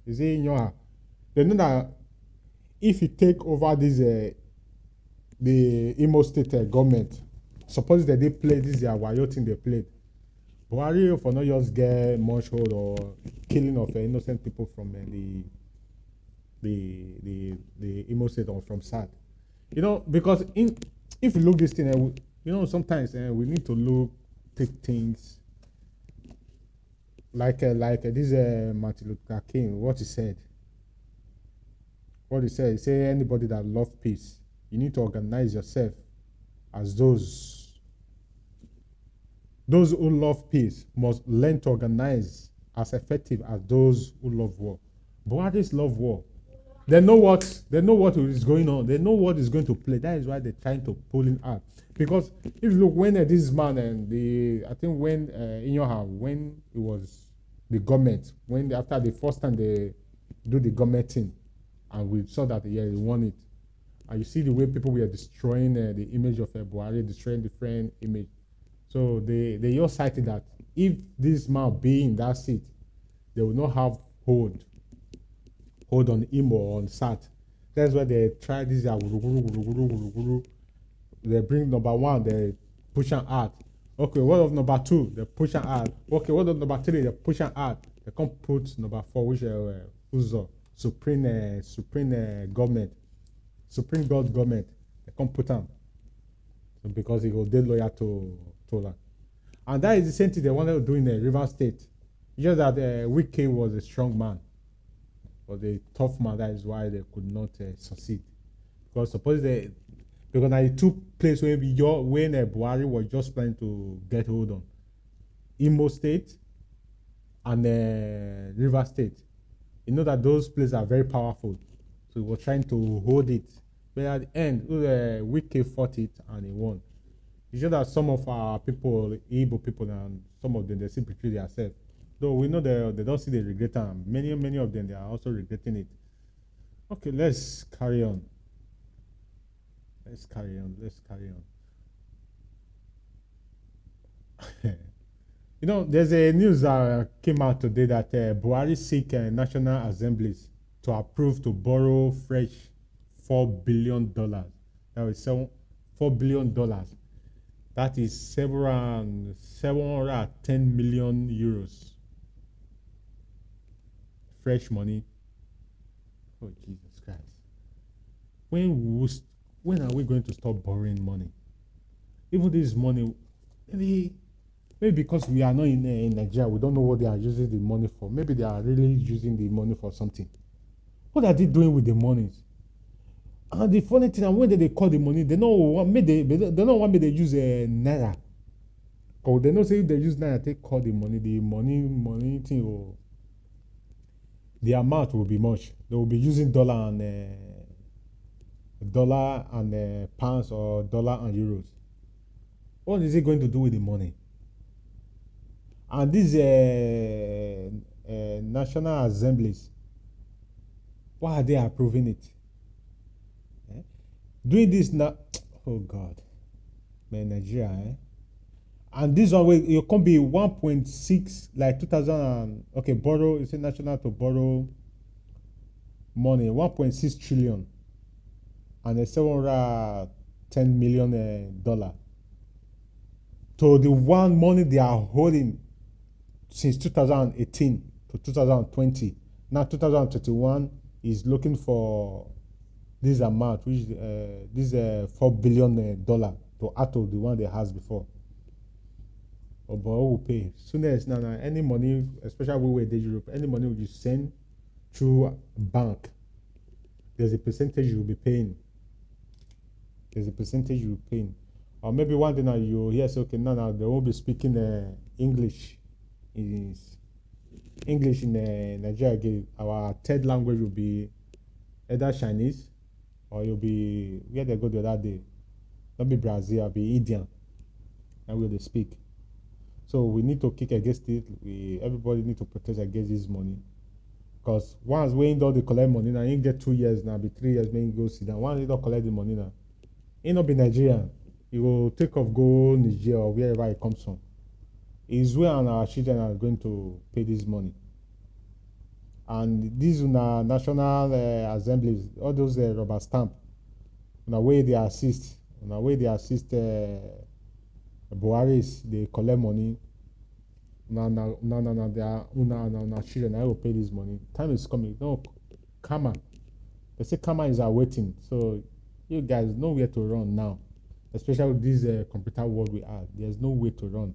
is in Yoha, they know that if he take over this the Imo State government, suppose that they play this their wayo thing they played. Buhari for not just get much hold or killing of innocent people from the Imo State or from SAD. You know, because if you look this thing, you know, sometimes we need to take things like this Martin Luther King, what he said. He said anybody that loves peace, you need to organize yourself as those who love peace must learn to organize as effective as those who love war. Buhari's love war. They know what is going on. They know what is going to play. That is why they're trying to pull him out. Because if you look, when this man and I think when in your house, when it was the government, when after the first time they do the government thing, and we saw that he won it, and you see the way people were destroying the image of Buhari, destroying the friend image. So they all cited that if this man be in that seat, they will not have hold on him or on SAT. That's why they try this. They bring number one, they push an ad. Okay, what of number two? They push an ad. Okay, what of number three? They push an ad. They can't put number four, which is supreme government, supreme God government. They can't put them because he was dead loyal to that. And that is the same thing they wanted to do in the River State. Just that Wike was a strong man, was a tough man. That is why they could not succeed. Because because now the two places when Buhari was just trying to get hold on, Imo State and River State. You know that those places are very powerful, so he was trying to hold it. But at the end, Wike fought it and he won. It's just that some of our people, Igbo people, and some of them, they still betray themselves. Though we know they don't see the regret, and many of them, they are also regretting it. Okay, let's carry on. Let's carry on. You know, there's a news that came out today that Buhari seek National Assemblies to approve to borrow fresh $4 billion. That was $4 billion. That is 710 million euros. Fresh money. Oh, Jesus Christ. When are we going to stop borrowing money? Even this money, maybe because we are not in Nigeria, we don't know what they are using the money for. Maybe they are really using the money for something. What are they doing with the monies? And the funny thing, and when they call the money, they don't want me they use naira. Because they know say if they use naira, they call the money thing, or the amount will be much. They will be using dollar and pounds or dollar and euros. What is it going to do with the money? And these national assemblies, why are they approving it? Doing this now, oh God, man, Nigeria, and this one will it can be 1.6 like 2000 okay, borrow, it's national to borrow money 1.6 trillion and a 710 million dollar to the one money they are holding since 2018 to 2020. Now 2021 is looking for this amount, which this $4 billion to add to the one they has before. Oh, but who will pay? Sooner as now, any money, especially we were in Europe, any money you send through a bank, there's a percentage you'll be paying. Or maybe one day now you hear say, okay, now they won't be speaking English. English in Nigeria again. Our third language will be either Chinese, or you'll be where they go the other day. Not be Brazil, it'll be Indian. And where they speak. So we need to kick against it. Everybody need to protest against this money. Because once we ain't all the collect money now, you get 2 years now, be 3 years, maybe go sit down. Once you don't collect the money now, it not be Nigerian. You will take off, go Nigeria or wherever it comes from. It's where our children are going to pay this money. And these national assemblies, all those rubber stamp, on the way they assist, Buhari's, they collect money. They are una children. I will pay this money. Time is coming. No, karma. They say karma is awaiting. So you guys nowhere to run now, especially with this computer world we are. There's no way to run.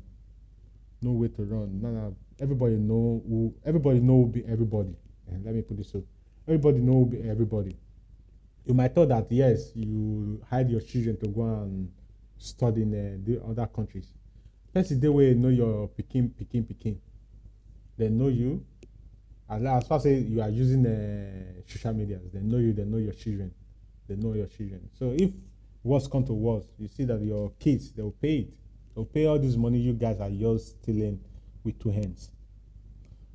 No way to run. No. Everybody know who. Everybody know who be everybody. And let me put it so. Everybody know who be everybody. You might thought that yes, you hide your children to go and study in the other countries. First, the way you know your picking. They know you. As far as you are using social media, they know you. They know your children. They know your children. So if worse come to worse, you see that your kids they will pay it. They'll pay all this money you guys are yours stealing with two hands.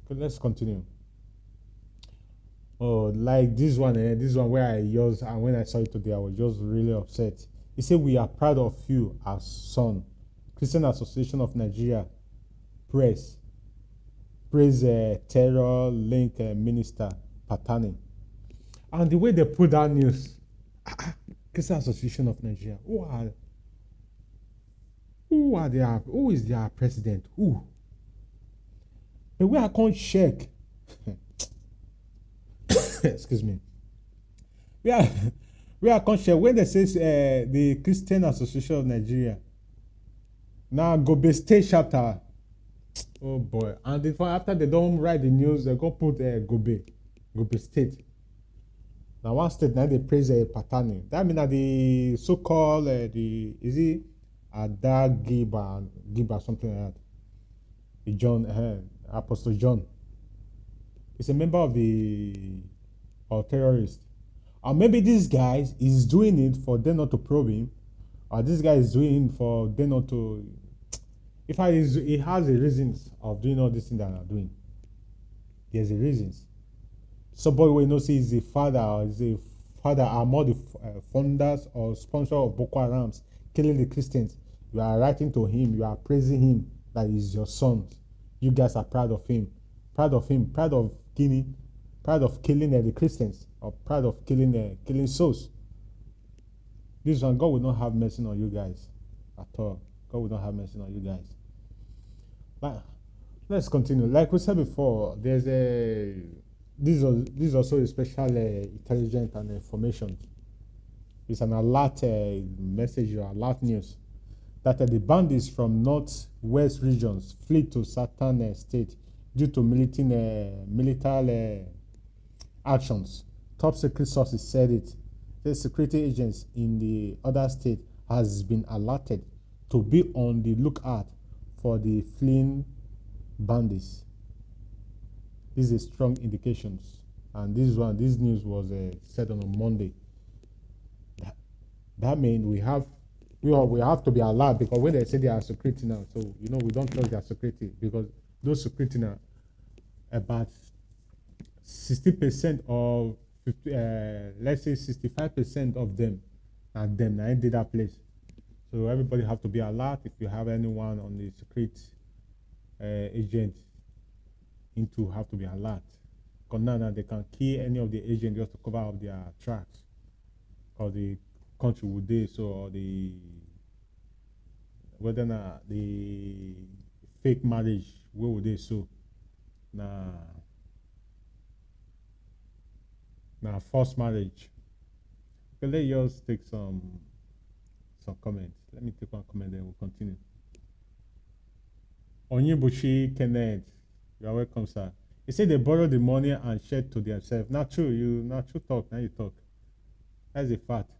Okay, let's continue. Oh, like this one where I used, and when I saw it today, I was just really upset. He said, "We are proud of you as son." Christian Association of Nigeria praise terror link minister Patani. And the way they put that news, Christian Association of Nigeria, who is their president? Who? The way I can't check. Excuse me. We are conscious when they say the Christian Association of Nigeria. Now Gobe State chapter. Oh boy! And after they don't write the news, they go put Gobe State. Now one state now they praise Patani. That means that the so-called is it Giba something like that. The John Apostle John. Is a member of the terrorist, or maybe this guy is doing it for them not to probe him, or this guy is doing it for them not to. If he has a reasons of doing all this thing that I'm doing, there's a reasons. Somebody we know say is a father are more the founders or sponsor of Boko Haram's killing the Christians. You are writing to him, you are praising him that is your son. You guys are proud of him, proud of Guinea. Proud of killing the Christians, or proud of killing souls. This one, God will not have mercy on you guys at all. God will not have mercy on you guys. But let's continue. Like we said before, there's this is also a special intelligence and information. It's an alert message or alert news that the bandits from northwest regions flee to Sultan state due to military actions. Top secret sources said it. The security agents in the other state has been alerted to be on the lookout for the fleeing bandits. This is strong indications, and this news was said on a Monday. That means we have to be alert, because when they say they are security now, so we don't trust their security, because those security now about 60% of let's say 65% of them and them now did that place. So everybody have to be alert. If you have anyone on the secret agent, into have to be alert, because now they can kill any of the agents just to cover up their tracks, or the country would do so, or the whether not the fake marriage where would they so now forced marriage. Okay, let yours take some comments. Let me take one comment, then we'll continue. Onyibuchi Kenneth, you are welcome, sir. He said they borrow the money and share to themselves. Not true. Not true talk. Now you talk. That's a fact.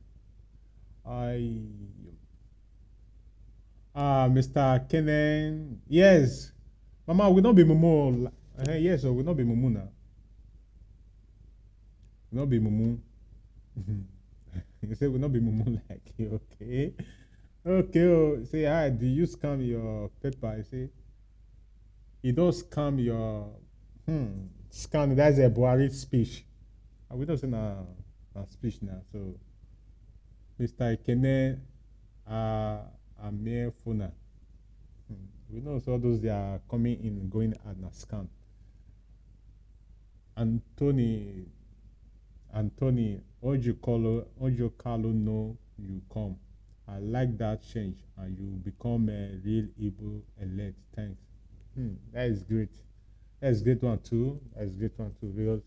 Mr. Kenneth, yes. Mama will not be mumu. Yes, so will not be mumu now. Will not be mumu. You say will not be mumu like you. Okay. Okay. Oh, say hi. Do you scam your paper? You say you don't scam your scam. That's a Buhari speech. We don't say na speech now. So Mr. Kenneth Amir Funa. We know so those they are coming in, going at a scam. Anthony, Orji Kalu, no, you come. I like that change, and you become a real Igbo elect. Thanks. That is great. That is great one too. That is great one too. Because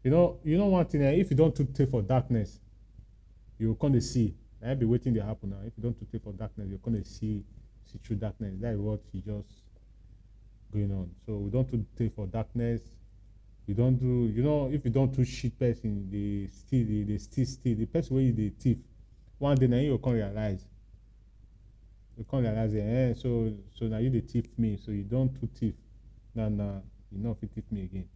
you know one thing. If you don't too take for darkness, you come to see. I be waiting to happen now. If you don't too take for darkness, you're going to see through darkness. That is what is just going on. So we don't too take for darkness. We don't do. If you don't too shit person, they steal. The person where you the thief. One day now you can't realize. You can't realize it. So now you the thief me. So you don't too thief. Nah, you know if you thief me again.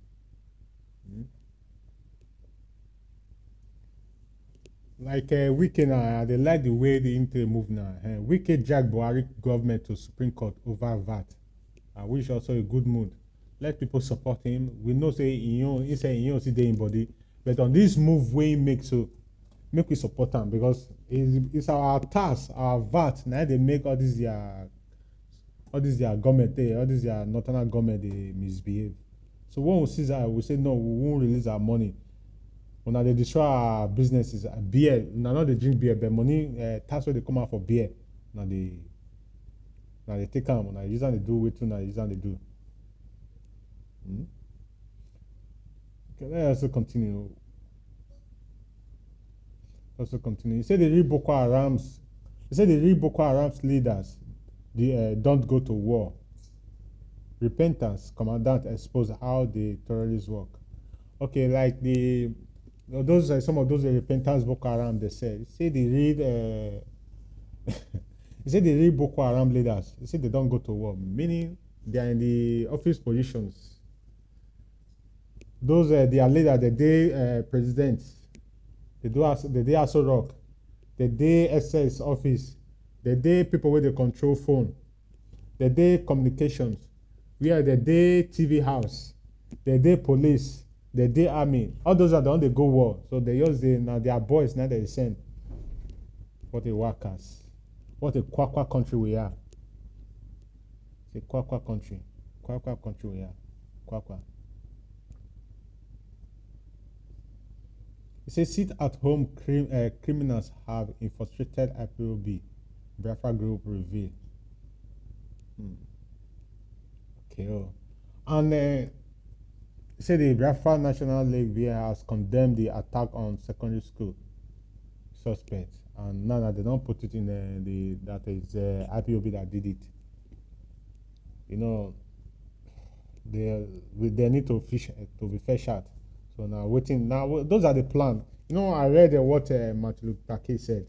Like Wike now, they like the way the inter move now. Wike dragged Buhari government to Supreme Court over VAT. I wish also a good mood. Let people support him. We know say he say he don't see the body, but on this move we make so make we support him because it's our tax, our VAT. Now they make all this their government, all this their national government they misbehave. So when we see that, we say no, we won't release our money. When they destroy our businesses, beer. Now not they drink beer, but money tax where they come out for beer. Now they take them. Now use and they do wait till now use and they do. Okay, let's also continue. You say they read Boko Haram's. They say they read Boko Haram's leaders. They don't go to war. Repentance commandant expose how the terrorists work. Okay, like some of those repentance Boko Haram they say they read they say they read Boko Haram leaders. They say they don't go to war, meaning they are in the office positions. Those their leaders, the day presidents, the day also rock, the day SS office, the day people where they control phone, the day communications, where the day TV house, the day police, the day army. All those are the ones they go war. So they use now their boys now they send. What a workers. What a quack country we are. It's a quack country. Quack country we are. Quack. It says sit at home criminals have infiltrated IPOB. Biafra group reveal. Okay. And say the Biafra National League has condemned the attack on secondary school suspects, and now that they don't put it in that is IPOB that did it. They need to be fish out. So now waiting. Now those are the plan. I read what Martin Luther King said.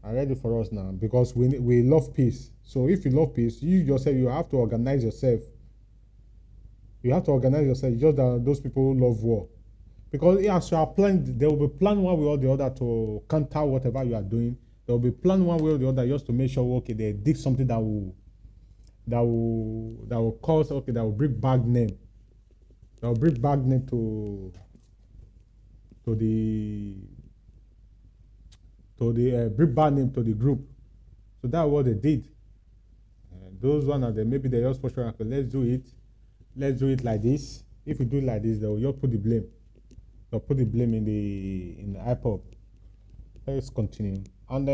I read it for us now because we love peace. So if you love peace, you yourself you have to organize yourself. You have to organize yourself. Just that those people who love war, because as you are planning, there will be plan one way or the other to counter whatever you are doing. There will be plan one way or the other just to make sure they did something that will cause that will bring bad name. That will bring bad name to the bring bad name to the group. So that's what they did. Those one are maybe they just push around. Let's do it like this. If you do it like this, they will just put the blame. They'll put the blame in the IPOB. Let's continue. And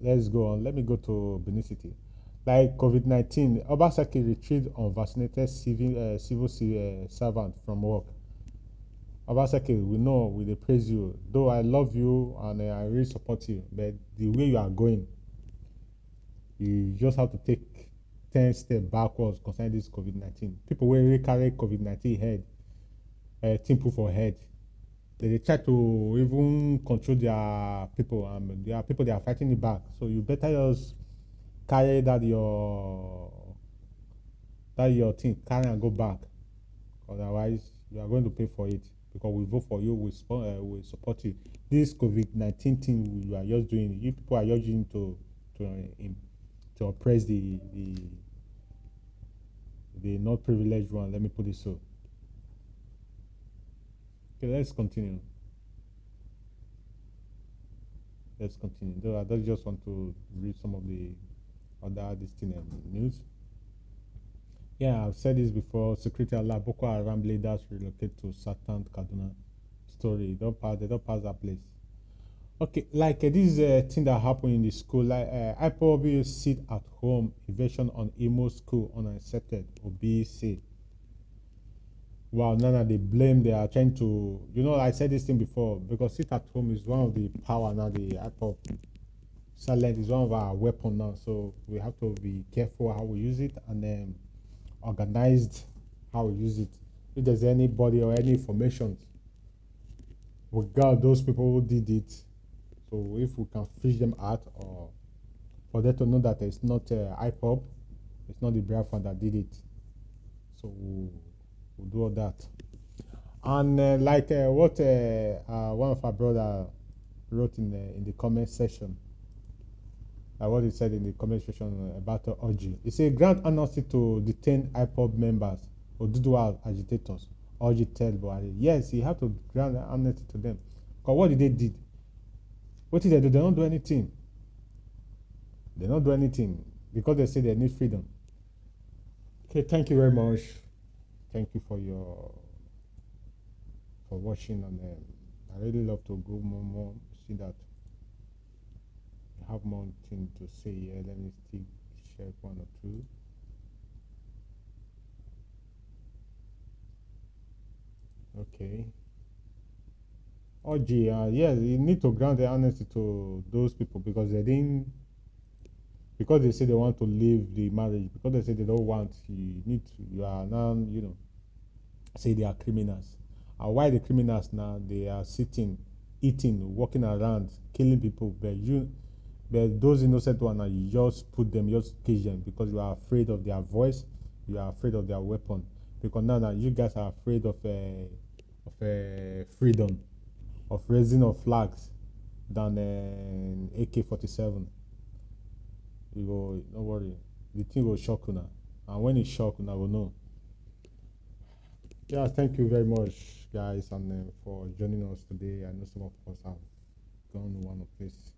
let's go on. Let me go to Benicity. Like COVID-19, Obaseki retrieved unvaccinated civil servant from work. Obaseki, we know we praise you. Though I love you and I really support you, but the way you are going, you just have to take 10 steps backwards concerning this COVID-19. People will really carry COVID-19 head, people for head. They try to even control their people. There are people they are fighting it back. So you better just carry that your thing, carry and go back. Otherwise, you are going to pay for it because we vote for you, we support you. This COVID-19 thing you are just doing, you people are using to oppress the not privileged one. Let me put it so. Okay, let's continue. Though I just want to read some of the other news. Yeah, I've said this before. Security alert: Boko Haram leaders relocate to Sultan, Kaduna. Story. They don't pass that place. Okay, like this thing that happened in the school, like IPOB sit at home, evasion on Imo school unaccepted, Obi say. Wow, Nana, they blame, they are trying to, I said this thing before, because sit at home is one of the power now, the IPOB. Silent is one of our weapon now, so we have to be careful how we use it and then organized how we use it. If there's anybody or any information, we got those people who did it. So if we can fish them out, or for them to know that it's not IPOB, it's not the Biafran that did it. So we'll do all that. And like what one of our brother wrote in the comment section, what he said in the comment section about Orji. He said, grant amnesty to detained IPOB members, Oduduwa agitators. Orji tell Buhari. Yes, he had to grant amnesty to them. Because what did they did? What did they do? They don't do anything. They don't do anything because they say they need freedom. Okay, thank you very much. Thank you for watching, and I really love to go more see that I have more things to say here. Let me still share one or two. Okay. Orji, yes, you need to grant the amnesty to those people because they didn't, because they say they want to leave the marriage, because they say they don't want, you are now, say they are criminals. And why the criminals now? They are sitting, eating, walking around, killing people, but those innocent ones, you just put them, just cage them because you are afraid of their voice, you are afraid of their weapon. Because now you guys are afraid of freedom, of raising of flags than AK-47. You go, don't worry, the thing will shock you now, and when it shock you now, will know. Yeah, thank you very much, guys, and for joining us today. I know some of us have gone one place.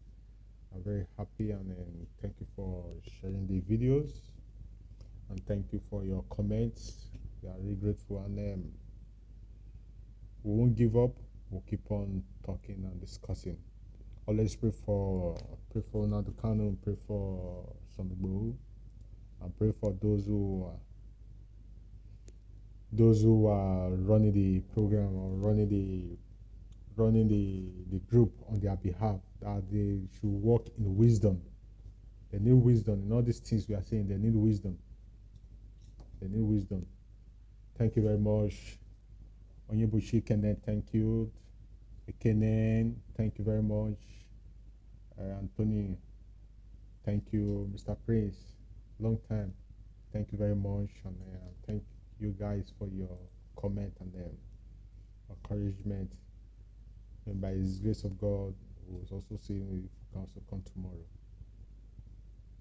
I'm very happy, and thank you for sharing the videos, and thank you for your comments. We are really grateful, and we won't give up. We'll keep on talking and discussing. Always pray for Nnamdi Kanu, pray for some Igbo, and pray for those who are running the program or running the group on their behalf, that they should walk in wisdom. They need wisdom in all these things we are saying. They need wisdom. They need wisdom. Thank you very much. Onyebuchi Kenen, thank you. Kenen, thank you very much. Anthony, thank you. Mr. Prince, long time. Thank you very much, and thank you guys for your comment and encouragement. And by His grace of God, we will also see if we can also come tomorrow.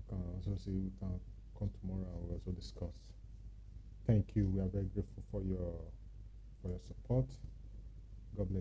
We can also see if we can come tomorrow and we'll also discuss. Thank you. We are very grateful for your support. God bless.